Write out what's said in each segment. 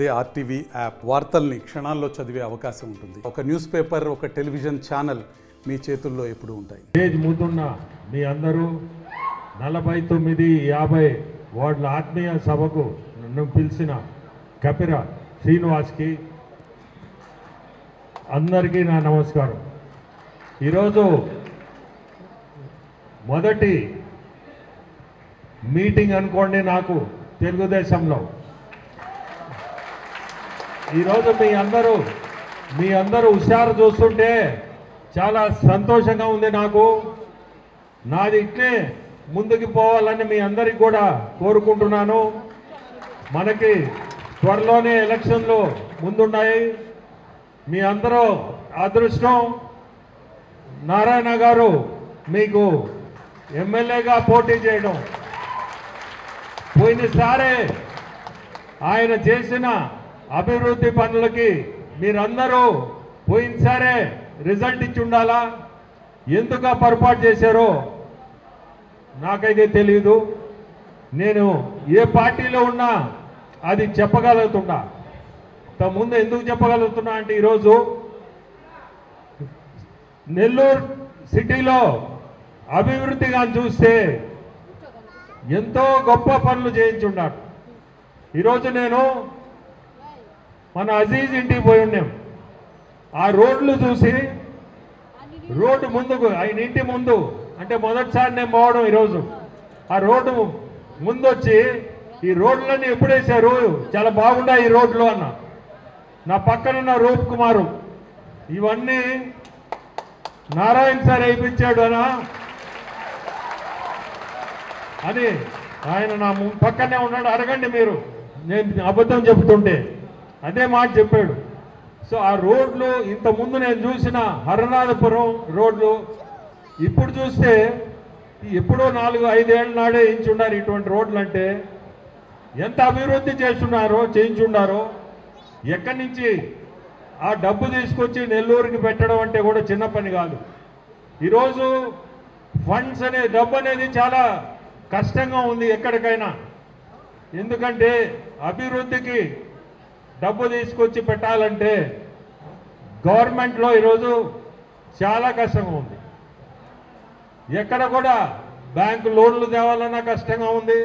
అదే RTV app వార్తల్ని క్షణాల్లో చదివే అవకాశం ఉంటుంది. ఒక న్యూస్ పేపర్, ఒక టెలివిజన్ ఛానల్ మీ చేతుల్లో ఎప్పుడూ ఉంటాయి. స్టేజ్ ముందున్న మీ అందరూ 49-50 వార్డుల ఆత్మీయ సభకు నన్ను పిలిచిన కపిర శ్రీనివాస్కి అందరికీ నా నమస్కారం. ఈరోజు మొదటి మీటింగ్ అనుకోండి నాకు తెలుగుదేశంలో. ఈరోజు మీ అందరూ హుషారు చూస్తుంటే చాలా సంతోషంగా ఉంది. నాది ఇట్లే ముందుకు పోవాలని మీ అందరికి కూడా కోరుకుంటున్నాను. మనకి త్వరలోనే ఎలక్షన్లు ముందున్నాయి. మీ అందరూ అదృష్టం, నారాయణ గారు మీకు ఎమ్మెల్యేగా పోటీ చేయడం. పోయినసారే ఆయన చేసిన అభివృద్ధి పనులకి మీరందరూ పోయినసారే రిజల్ట్ ఇచ్చి ఉండాలా. ఎందుకు పొరపాటు చేశారో నాకైతే తెలియదు. నేను ఏ పార్టీలో ఉన్నా అది చెప్పగలుగుతున్నా. ముందు ఎందుకు చెప్పగలుగుతున్నా అంటే ఈరోజు నెల్లూరు సిటీలో అభివృద్ధిగా చూస్తే ఎంతో గొప్ప పనులు చేయించున్నాడు. ఈరోజు నేను మన అజీజ్ ఇంటికి పోయి ఉన్నాం. ఆ రోడ్లు చూసి రోడ్డు ముందుకు ఆయన ఇంటి ముందు అంటే మొదటిసారి నేను పోవడం. ఈరోజు ఆ రోడ్డు ముందు వచ్చి ఈ రోడ్లన్నీ ఎప్పుడేశారు, చాలా బాగున్నాయి ఈ రోడ్లు అన్న. నా పక్కనున్న రూప్ కుమారు ఇవన్నీ నారాయణ సార్ వేయించాడు అని ఆయన నా పక్కనే ఉన్నాడు. అడగండి మీరు, నేను అబద్ధం చెబుతుంటే అదే మాట చెప్పాడు. సో ఆ రోడ్లు ఇంతకుముందు నేను చూసిన హరనాథపురం రోడ్లు ఇప్పుడు చూస్తే ఎప్పుడో 4-5 ఏళ్ళ నాడే వేయించున్నారు. ఇటువంటి రోడ్లు అంటే ఎంత అభివృద్ధి చేయించున్నారో. ఎక్కడి నుంచి ఆ డబ్బు తీసుకొచ్చి నెల్లూరుకి పెట్టడం అంటే కూడా చిన్న పని కాదు. ఈరోజు ఫండ్స్ డబ్బు అనేది చాలా కష్టంగా ఉంది ఎక్కడికైనా. ఎందుకంటే అభివృద్ధికి డబ్బు తీసుకొచ్చి పెట్టాలంటే గవర్నమెంట్లో ఈరోజు చాలా కష్టంగా ఉంది. ఎక్కడ కూడా బ్యాంకు లోన్లు తేవాలన్నా కష్టంగా ఉంది.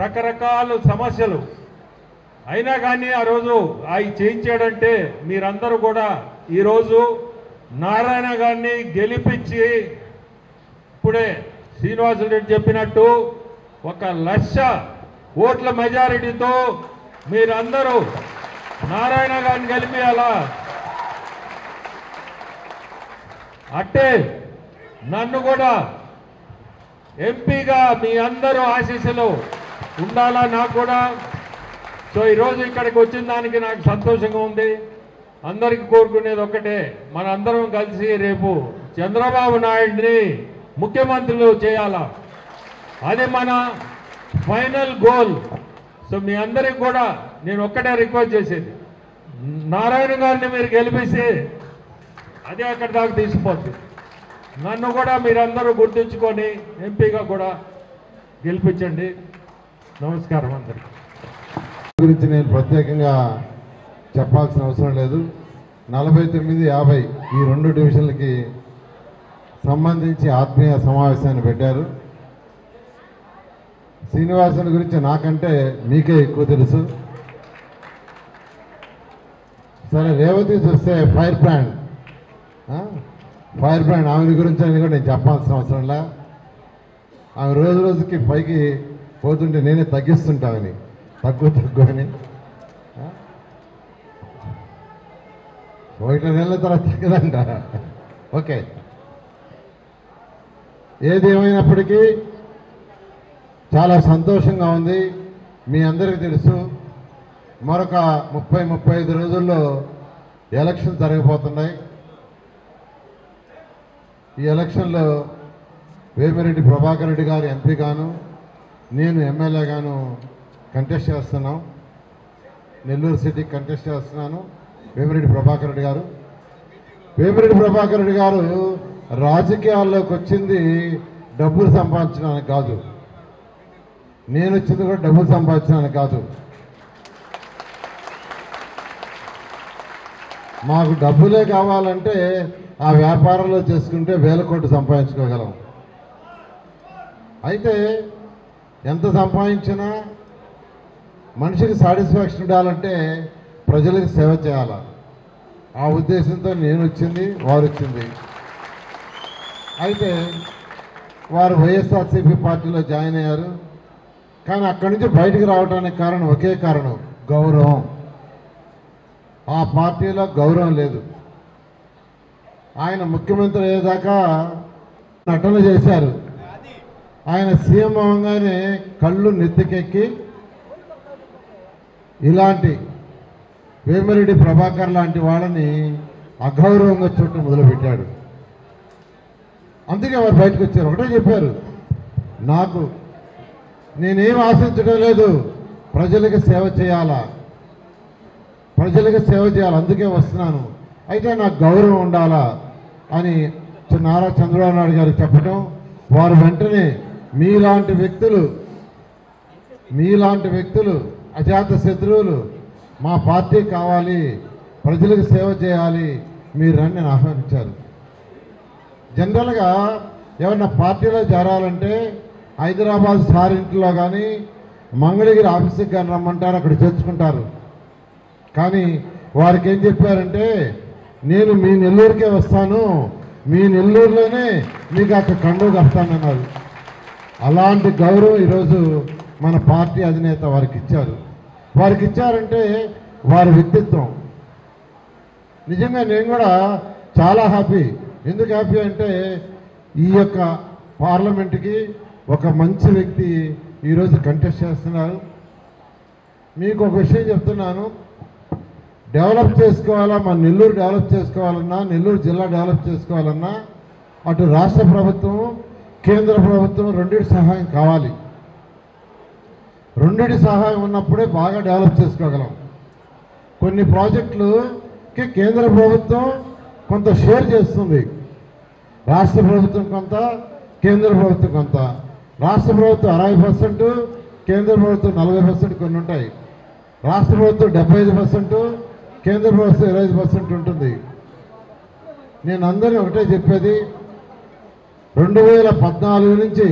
రకరకాల సమస్యలు అయినా కానీ ఆ రోజు అవి చేయించాడంటే మీరందరూ కూడా ఈరోజు నారాయణ గారిని గెలిపించి ఇప్పుడే శ్రీనివాసరెడ్డి చెప్పినట్టు 1,00,000 ఓట్ల మెజారిటీతో మీరందరూ నారాయణ గారిని గెలిపియాలా. అట్టే నన్ను కూడా ఎంపీగా మీ అందరూ ఆశీస్సులు ఉండాలా నాకు కూడా. సో ఈరోజు ఇక్కడికి వచ్చిన దానికి నాకు సంతోషంగా ఉంది. అందరికీ కోరుకునేది ఒక్కటే, మన అందరం కలిసి రేపు చంద్రబాబు నాయుడిని ముఖ్యమంత్రులు చేయాలా. అది మన ఫైనల్ గోల్. సో మీ అందరికి కూడా నేను ఒక్కటే రిక్వెస్ట్ చేసేది, నారాయణ గారిని మీరు గెలిపిస్తే అదే అక్కడి దాకా తీసుకుపోతుంది. నన్ను కూడా మీరందరూ గుర్తుంచుకొని ఎంపీగా కూడా గెలిపించండి. నమస్కారం అందరికీ. గురించి నేను ప్రత్యేకంగా చెప్పాల్సిన అవసరం లేదు. 49-50 ఈ 2 డివిజన్లకి సంబంధించి ఆత్మీయ సమావేశాన్ని పెట్టారు. శ్రీనివాసుని గురించి నాకంటే మీకే ఎక్కువ తెలుసు. సరే, రేవతి చూస్తే ఫైర్ బ్రాండ్ ఆమె గురించి అని కూడా నేను చెప్పాల్సిన అవసరంలా. ఆమె రోజుకి పైకి పోతుంటే నేనే తగ్గిస్తుంటామని తగ్గు అని 1 నెలల తర్వాత తగ్గదంట. ఓకే, ఏది ఏమైనప్పటికీ చాలా సంతోషంగా ఉంది. మీ అందరికీ తెలుసు, మరొక 30-35 రోజుల్లో ఎలక్షన్ జరగబోతున్నాయి. ఈ ఎలక్షన్లో వేమిరెడ్డి ప్రభాకర్ రెడ్డి గారు ఎంపీగాను, నేను ఎమ్మెల్యేగాను కంటెస్ట్ చేస్తున్నాం. నెల్లూరు సిటీకి కంటెస్ట్ చేస్తున్నాను. వేమిరెడ్డి ప్రభాకర్ రెడ్డి గారు రాజకీయాల్లోకి వచ్చింది డబ్బులు సంపాదించడానికి కాదు. నేను వచ్చింది కూడా డబ్బులు సంపాదించడానికి కాదు. మాకు డబ్బులే కావాలంటే ఆ వ్యాపారంలో చేసుకుంటే వేల కోట్లు సంపాదించుకోగలం. అయితే ఎంత సంపాదించినా మనిషికి సాటిస్ఫాక్షన్ ఉండాలంటే ప్రజలకు సేవ చేయాలి. ఆ ఉద్దేశంతో నేను వచ్చింది, వారు వచ్చింది. అయితే వారు వైఎస్ఆర్సీపీ పార్టీలో జాయిన్ అయ్యారు. కానీ అక్కడి నుంచి బయటికి రావడానికి కారణం ఒకే కారణం, గౌరవం. ఆ పార్టీలో గౌరవం లేదు. ఆయన ముఖ్యమంత్రి అయ్యేదాకా నటన చేశారు. ఆయన సీఎం అవ్వగానే కళ్ళు నెత్తికెక్కి ఇలాంటి వేమిరెడ్డి ప్రభాకర్ లాంటి వాళ్ళని అగౌరవంగా చూడటం మొదలుపెట్టాడు. అందుకే వారు బయటకు వచ్చారు. ఒకటే చెప్పారు, నేనేం ఆశించడం లేదు, ప్రజలకు సేవ చేయాలా, ప్రజలకు సేవ చేయాలి, అందుకే వస్తున్నాను. అయితే నాకు గౌరవం ఉండాలా అని నారా చంద్రబాబు నాయుడు గారికి చెప్పడం, వారు వెంటనే మీలాంటి వ్యక్తులు అజాత శత్రువులు మా పార్టీ కావాలి, ప్రజలకు సేవ చేయాలి, మీరు రండి అని ఆహ్వానించారు. జనరల్గా ఏమన్నా పార్టీలో చేరాలంటే హైదరాబాద్ సార్ ఇంట్లో కానీ మంగళగిరి ఆఫీస్కి కానీ రమ్మంటారు, అక్కడ చేర్చుకుంటారు. కానీ వారికి ఏం చెప్పారంటే, నేను మీ నెల్లూరుకే వస్తాను, మీ నెల్లూరులోనే మీకు అక్కడ కండువ కడతానన్నారు. అలాంటి గౌరవం ఈరోజు మన పార్టీ అధినేత వారికి ఇచ్చారు. వారికి ఇచ్చారంటే వారి వ్యక్తిత్వం. నిజంగా నేను కూడా చాలా హ్యాపీ. ఎందుకు హ్యాపీ అంటే ఈ యొక్క పార్లమెంట్కి ఒక మంచి వ్యక్తి ఈరోజు కంటెస్ట్ చేస్తున్నారు. మీకు ఒక విషయం చెప్తున్నాను, డెవలప్ చేసుకోవాలా, మన నెల్లూరు డెవలప్ చేసుకోవాలన్నా, నెల్లూరు జిల్లా డెవలప్ చేసుకోవాలన్నా అటు రాష్ట్ర ప్రభుత్వం, కేంద్ర ప్రభుత్వం రెండింటి సహాయం కావాలి. రెండింటి సహాయం ఉన్నప్పుడే బాగా డెవలప్ చేసుకోగలం. కొన్ని ప్రాజెక్టులకి కేంద్ర ప్రభుత్వం కొంత షేర్ చేస్తుంది, రాష్ట్ర ప్రభుత్వం కొంత, కేంద్ర ప్రభుత్వం కొంత. రాష్ట్ర ప్రభుత్వం 60%, కేంద్ర ప్రభుత్వం 40% కొన్ని ఉంటాయి. రాష్ట్ర ప్రభుత్వం 75%, కేంద్ర ప్రభుత్వం 25% ఉంటుంది. నేను అందరినీ ఒకటే చెప్పేది, 2014 నుంచి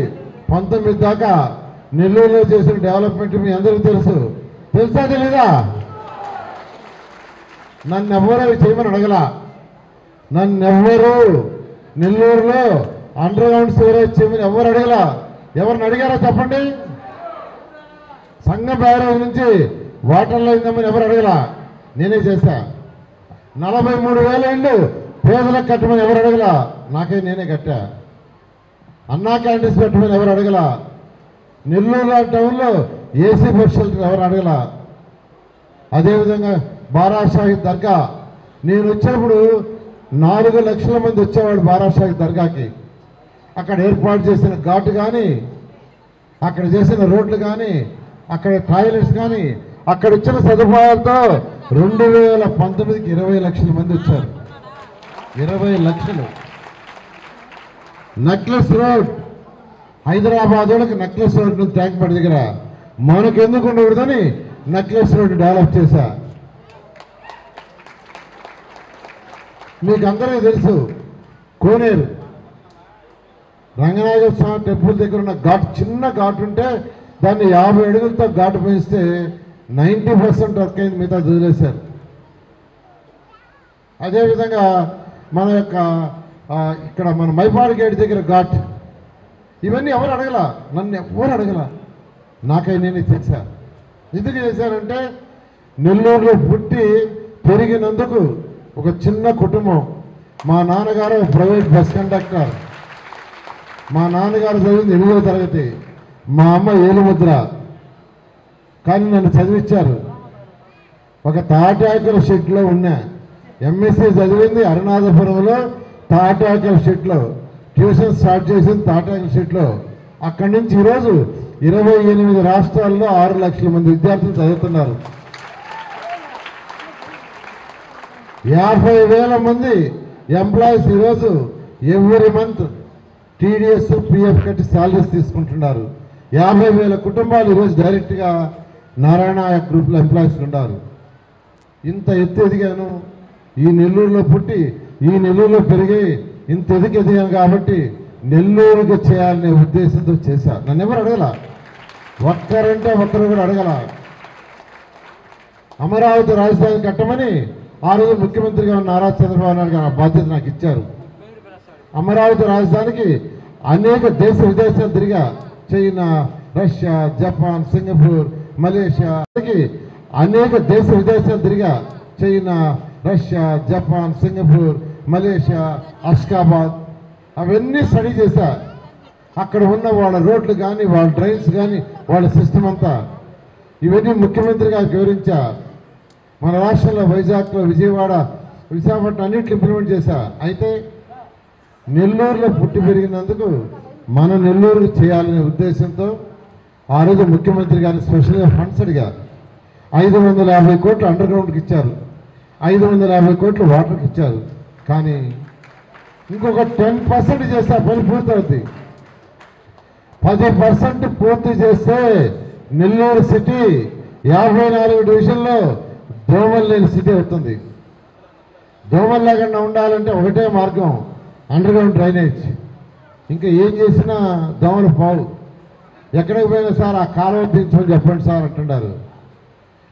19 దాకా నెల్లూరులో చేసిన డెవలప్మెంట్ మీ అందరికీ తెలుసా తెలీదా? నన్ను ఎవరు అవి చేయమని అడగలా. నన్నెవ్వరు నెల్లూరులో అండర్ గ్రౌండ్ సివరేజ్ చేయమని ఎవరు అడగలా. ఎవరిని అడిగారో చెప్పండి. సంగం బ్యారేజ్ నుంచి వాటర్ లైన్ తెమ్మని ఎవరు అడగలా, నేనే చేశా. 43,000 ఇళ్ళు పేదలకు కట్టమని ఎవరు అడగలా, నేనే కట్టా. అన్నా క్యాంటీన్స్ పెట్టమని ఎవరు అడగలా. నెల్లూరు టౌన్లో ఏసీ బస్ షెల్టర్ ఎవరు అడగలా. అదేవిధంగా బారాషాహిద్ దర్గా, నేను వచ్చినప్పుడు 4 లక్షల మంది వచ్చేవాడు బారాషాహిద్ దర్గాకి. అక్కడ ఏర్పాటు చేసిన ఘాటు కానీ, అక్కడ చేసిన రోడ్లు కానీ, అక్కడ టాయిలెట్స్ కానీ, అక్కడ ఇచ్చిన సదుపాయాలతో 2019కి 20 లక్షల మంది వచ్చారు. 20 లక్షలు. నెక్లెస్ రోడ్, హైదరాబాద్ వాళ్ళకి నెక్లెస్ రోడ్ నుంచి ట్యాంక్పేట దగ్గర మనకు ఎందుకు ఉండకూడదని నెక్లెస్ రోడ్ డెవలప్ చేశా. మీకు అందరికీ తెలుసు, కోనేరు రంగనాథ స్వామి టెంపుల్ దగ్గర ఉన్న ఘాట్, చిన్న ఘాట్ ఉంటే దాన్ని 50 అడుగులతో ఘాటు పెంచితే 90% వర్క్ అయింది, మిగతా వదిలేశారు. అదేవిధంగా మన యొక్క ఇక్కడ మన మైపాడు గేట్ దగ్గర ఘాట్, ఇవన్నీ ఎవరు అడగలా, నన్ను ఎవరు అడగలా, నేనే చేశా. ఎందుకు చేశానంటే నెల్లూరులో పుట్టి పెరిగినందుకు ఒక చిన్న కుటుంబం. మా నాన్నగారు ప్రైవేట్ బస్ కండక్టర్, మా నాన్నగారు చదివింది 8వ తరగతి, మా అమ్మ ఏలుముద్ర, కానీ నన్ను చదివించారు. ఒక తాటాకుల షెడ్లో ఉన్నా. ఎంఎస్సీ చదివింది అరుణాచపురంలో తాటాకుల షెడ్లో, ట్యూషన్ స్టార్ట్ చేసింది తాటాకుల షెడ్లో. అక్కడి నుంచి ఈరోజు 28 రాష్ట్రాల్లో 6 లక్షల మంది విద్యార్థులు చదువుతున్నారు. 50,000 మంది ఎంప్లాయీస్ ఈరోజు ఎవ్రీ మంత్ టీడీఎస్, పిఎఫ్ కట్టి శాలరీస్ తీసుకుంటున్నారు. 50,000 కుటుంబాలు ఈరోజు డైరెక్ట్గా నారాయణ గ్రూప్లో ఎంప్లాయీస్ ఉన్నారు. ఇంత ఎత్తు ఎదిగాను. ఈ నెల్లూరులో పుట్టి ఈ నెల్లూరులో పెరిగి ఇంత ఎదిగాను కాబట్టి నెల్లూరుకు చేయాలనే ఉద్దేశంతో చేశా. నన్ను ఎవరు అడగల, ఒక్కరంటే ఒక్కరు కూడా అడగల. అమరావతి రాజధాని కట్టమని ఆ రోజు ముఖ్యమంత్రిగా ఉన్న నారా చంద్రబాబు నాయుడు గారు ఆ బాధ్యత నాకు ఇచ్చారు. అమరావతి రాజధానికి అనేక దేశ విదేశాలు తిరిగా, China, Russia, Japan, Singapore, Malaysia, అనేక దేశ విదేశాలు తిరిగా, China, Russia, Japan, Singapore, Malaysia, Ashgabat అవన్నీ స్టడీ చేశా. అక్కడ ఉన్న వాళ్ళ రోడ్లు కానీ వాళ్ళ డ్రైన్స్ కానీ వాళ్ళ సిస్టమ్ అంతా ఇవన్నీ ముఖ్యమంత్రి గారికి వివరించా. మన రాష్ట్రంలో వైజాగ్లో, విజయవాడ, విశాఖపట్నం అన్నింటిని ఇంప్లిమెంట్ చేశా. అయితే నెల్లూరులో పుట్టి పెరిగినందుకు మన నెల్లూరుకు చేయాలనే ఉద్దేశంతో ఆ రోజు ముఖ్యమంత్రి గారిని స్పెషల్గా ఫండ్స్ అడిగా. 550 కోట్లు అండర్ గ్రౌండ్కి ఇచ్చారు, 550 కోట్లు వాటర్కి ఇచ్చారు. కానీ ఇంకొక 10% చేస్తే ఆ పని పూర్తవుతుంది. 10% పూర్తి చేస్తే నెల్లూరు సిటీ 54 డివిజన్లో దోమలు లేని సిటీ అవుతుంది. దోమలు లేకుండా ఉండాలంటే ఒకటే మార్గం, అండర్ గ్రౌండ్ డ్రైనేజ్. ఇంకా ఏం చేసినా దోమలు పావు. ఎక్కడికి పోయినా సార్ ఆ కాలువ తీర్చమని చెప్పండి సార్ అంటున్నారు,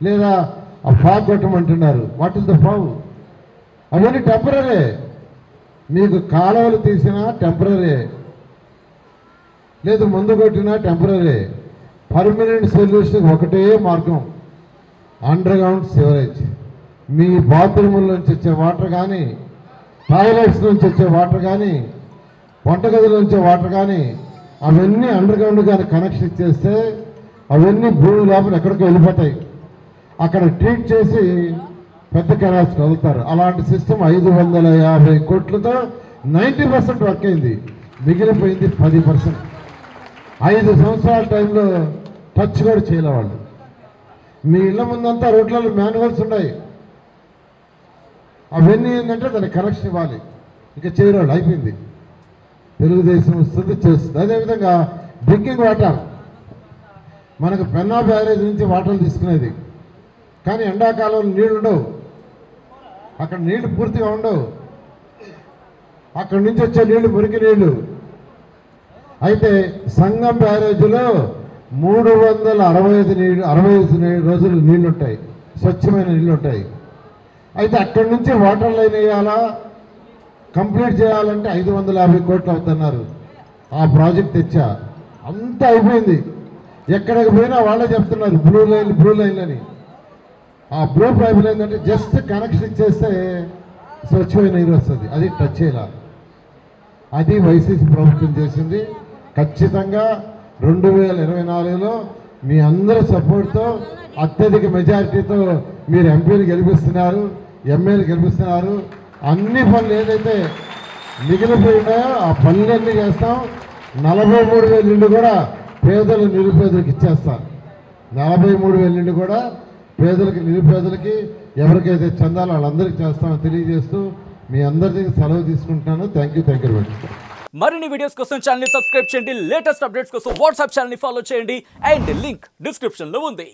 లేదా ఆ ఫాగ్ కొట్టమంటున్నారు. వాట్ ఇస్ ద పావు? అవన్నీ టెంపరీ. మీకు కాలువలు తీసినా టెంపరీ, లేదు ముందు కొట్టినా టెంపరీ. పర్మనెంట్ సొల్యూషన్ ఒకటే మార్గం, అండర్ గ్రౌండ్ సివరేజ్. మీ బాత్రూముల నుంచి వచ్చే వాటర్ కానీ, టాయిలెట్స్ నుంచి వచ్చే వాటర్ కానీ, వంటగదుల నుంచి వాటర్ కానీ అవన్నీ అండర్ గ్రౌండ్ కానీ కనెక్షన్ ఇచ్చేస్తే అవన్నీ భూమి లోపల ఎక్కడికి వెళ్ళిపోతాయి. అక్కడ ట్రీట్ చేసి పెద్ద కెనాల్స్ వదులుతారు. అలాంటి సిస్టమ్ 550 కోట్లతో 90% వర్క్ అయింది. మిగిలిపోయింది 10%. 5 సంవత్సరాల టైంలో టచ్ కూడా చేయలే వాళ్ళు. మీ ఇళ్ళ ముందంతా రోడ్లలో మాన్యువల్స్ ఉన్నాయి. అవన్నీ ఏంటంటే దానికి కనెక్షన్ ఇవ్వాలి, ఇంకా చేయరాళ్ళు, అయిపోయింది. తెలుగుదేశం వస్తుంది, చేస్తుంది. అదేవిధంగా డ్రింకింగ్ వాటర్, మనకు పెన్నా బ్యారేజ్ నుంచి వాటర్ తీసుకునేది, కానీ ఎండాకాలంలో నీళ్ళు ఉండవు, అక్కడ నీళ్లు పూర్తిగా ఉండవు. అక్కడి నుంచి వచ్చే నీళ్లు మురికి నీళ్లు. అయితే సంగం బ్యారేజ్లో 365 రోజులు నీళ్లు ఉంటాయి, స్వచ్ఛమైన నీళ్లు ఉంటాయి. అయితే అక్కడి నుంచి వాటర్ లైన్ వేయాలా, కంప్లీట్ చేయాలంటే 550 కోట్లు అవుతున్నారు. ఆ ప్రాజెక్ట్ తెచ్చా, అంతా అయిపోయింది. ఎక్కడికి పోయినా వాళ్ళే చెప్తున్నారు బ్లూ లైన్ అని. ఆ బ్లూ పైప్ లైన్ అంటే జస్ట్ కనెక్షన్ ఇచ్చేస్తే స్వచ్ఛమైన నీరు వస్తుంది, అది టచ్ చేయాల. అది వైసీపీ ప్రభుత్వం చేసింది. ఖచ్చితంగా 2024లో మీ అందరి సపోర్ట్తో అత్యధిక మెజారిటీతో మీరు ఎంపీలు గెలిపిస్తున్నారు, ఎమ్మెల్యేలు గెలిపిస్తున్నారు. అన్ని పనులు ఏదైతే మిగిలిపోయినాయో ఆ పనులన్నీ చేస్తాం. 43,000 ఇళ్ళు కూడా పేదలు నిరుపేదలకు ఇచ్చేస్తాం. 43,000 ఇళ్ళు కూడా పేదలకి, నిరుపేదలకి ఎవరికైతే చెందాలో వాళ్ళందరికీ చేస్తామని తెలియజేస్తూ మీ అందరికీ సెలవు తీసుకుంటున్నాను. Thank you very much. మరిన్ని వీడియోస్ కోసం ఛానల్ ని సబ్స్క్రైబ్ చేయండి, లేటెస్ట్ అప్డేట్స్ కోసం వాట్సాప్ ఛానల్ ని ఫాలో చేయండి, అండ్ లింక్ డిస్క్రిప్షన్ లో ఉంది.